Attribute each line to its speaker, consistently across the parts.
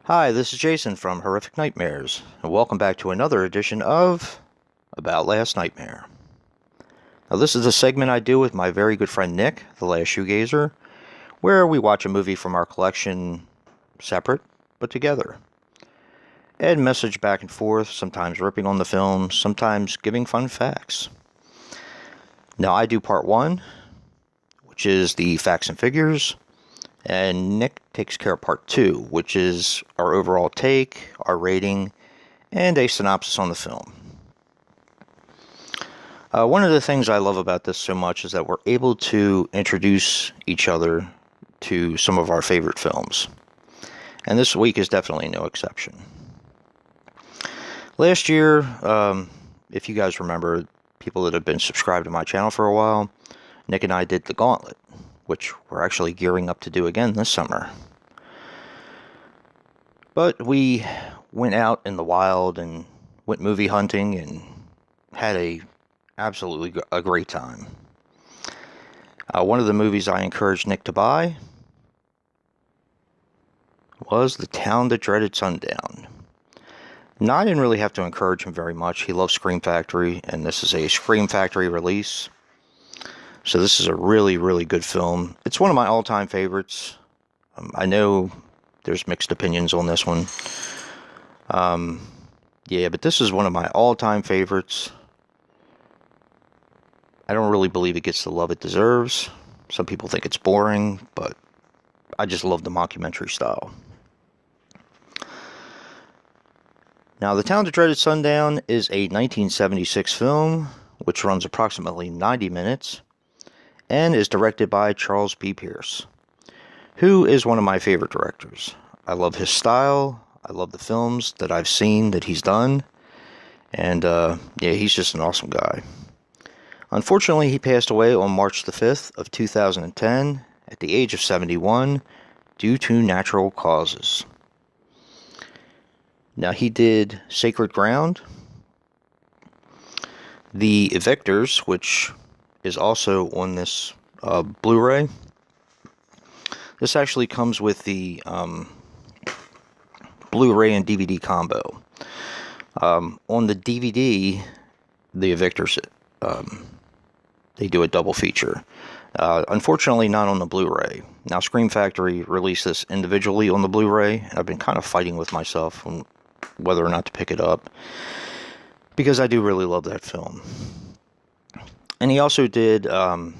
Speaker 1: Hi, this is Jason from Horrific Nightmares, and welcome back to another edition of About Last Nightmare. Now, this is a segment I do with my very good friend Nick, the Last Shoegazer, where we watch a movie from our collection separate, but together, and message back and forth, sometimes ripping on the film, sometimes giving fun facts. Now, I do part one, which is the facts and figures, and Nick takes care of part two, which is our overall take, our rating, and a synopsis on the film. One of the things I love about this so much is that we're able to introduce each other to some of our favorite films. And this week is definitely no exception. Last year, if you guys remember, people that have been subscribed to my channel for a while, Nick and I did The Gauntlet, which we're actually gearing up to do again this summer. But we went out in the wild and went movie hunting and had absolutely a great time. One of the movies I encouraged Nick to buy was The Town That Dreaded Sundown. Now, I didn't really have to encourage him very much. He loves Scream Factory, and this is a Scream Factory release. So this is a really, really good film. It's one of my all-time favorites. I know there's mixed opinions on this one. Yeah, but this is one of my all-time favorites. I don't really believe it gets the love it deserves. Some people think it's boring, but I just love the mockumentary style. Now, The Town That Dreaded Sundown is a 1976 film, which runs approximately 90 minutes. And is directed by Charles B. Pierce, who is one of my favorite directors. I love his style. I love the films that I've seen that he's done. And, yeah, he's just an awesome guy. Unfortunately, he passed away on March the 5th of 2010 at the age of 71 due to natural causes. Now, he did Sacred Ground, The Evictors, which is also on this Blu-ray. This actually comes with the Blu-ray and DVD combo. On the DVD, The Evictors, they do a double feature. Unfortunately, not on the Blu-ray. Now, Scream Factory released this individually on the Blu-ray, and I've been kind of fighting with myself on whether or not to pick it up, because I do really love that film. And he also did The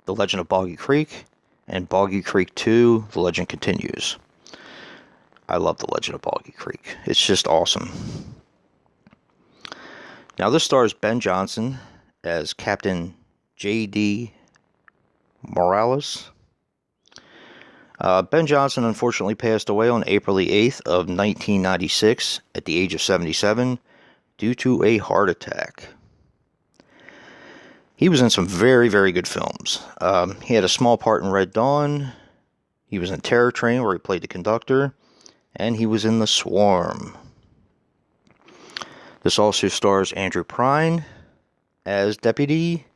Speaker 1: Legend of Boggy Creek and Boggy Creek 2, The Legend Continues. I love The Legend of Boggy Creek. It's just awesome. Now, this stars Ben Johnson as Captain J.D. Morales. Ben Johnson unfortunately passed away on April the 8th of 1996 at the age of 77 due to a heart attack. He was in some very, very good films. He had a small part in Red Dawn. He was in Terror Train, where he played the conductor. And he was in The Swarm. This also stars Andrew Prine as Deputy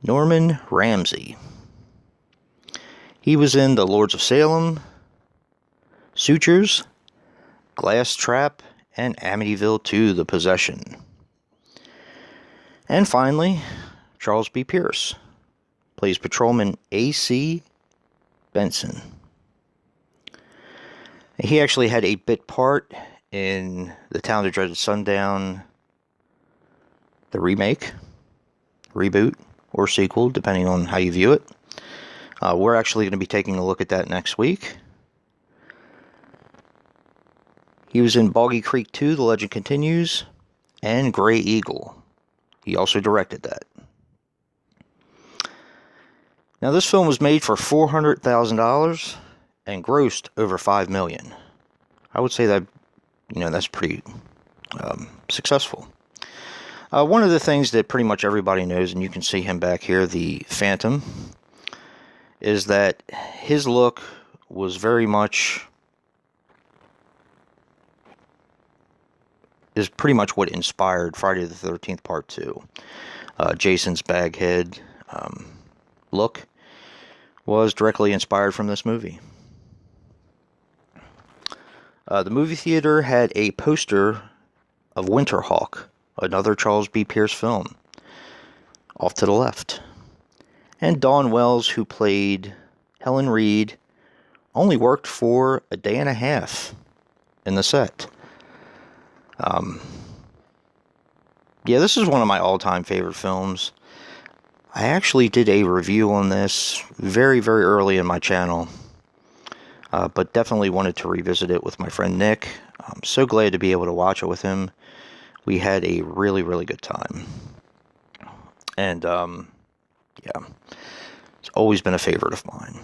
Speaker 1: Norman Ramsey. He was in The Lords of Salem, Sutures, Glass Trap, and Amityville 2: The Possession. And finally, Charles B. Pierce plays Patrolman A.C. Benson. He actually had a bit part in The Town That Dreaded Sundown, the remake, reboot, or sequel, depending on how you view it. We're actually going to be taking a look at that next week. He was in Boggy Creek 2, The Legend Continues, and Grey Eagle. He also directed that. Now, this film was made for $400,000 and grossed over $5 million. I would say that, that's pretty successful. One of the things that pretty much everybody knows, and you can see him back here, the Phantom, is that his look was very much, is pretty much what inspired Friday the 13th Part 2. Jason's baghead look was directly inspired from this movie. The movie theater had a poster of Winterhawk, another Charles B. Pierce film, off to the left. And Dawn Wells, who played Helen Reed, only worked for a day and a half in the set. Yeah, this is one of my all-time favorite films. I actually did a review on this very, very early in my channel, but definitely wanted to revisit it with my friend Nick. I'm so glad to be able to watch it with him. We had a really, really good time. And, yeah, it's always been a favorite of mine.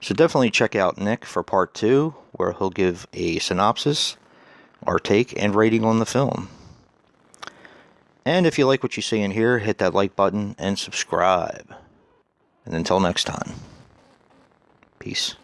Speaker 1: So definitely check out Nick for part 2, where he'll give a synopsis, our take, and rating on the film. And if you like what you see in here, hit that like button and subscribe. And until next time, peace.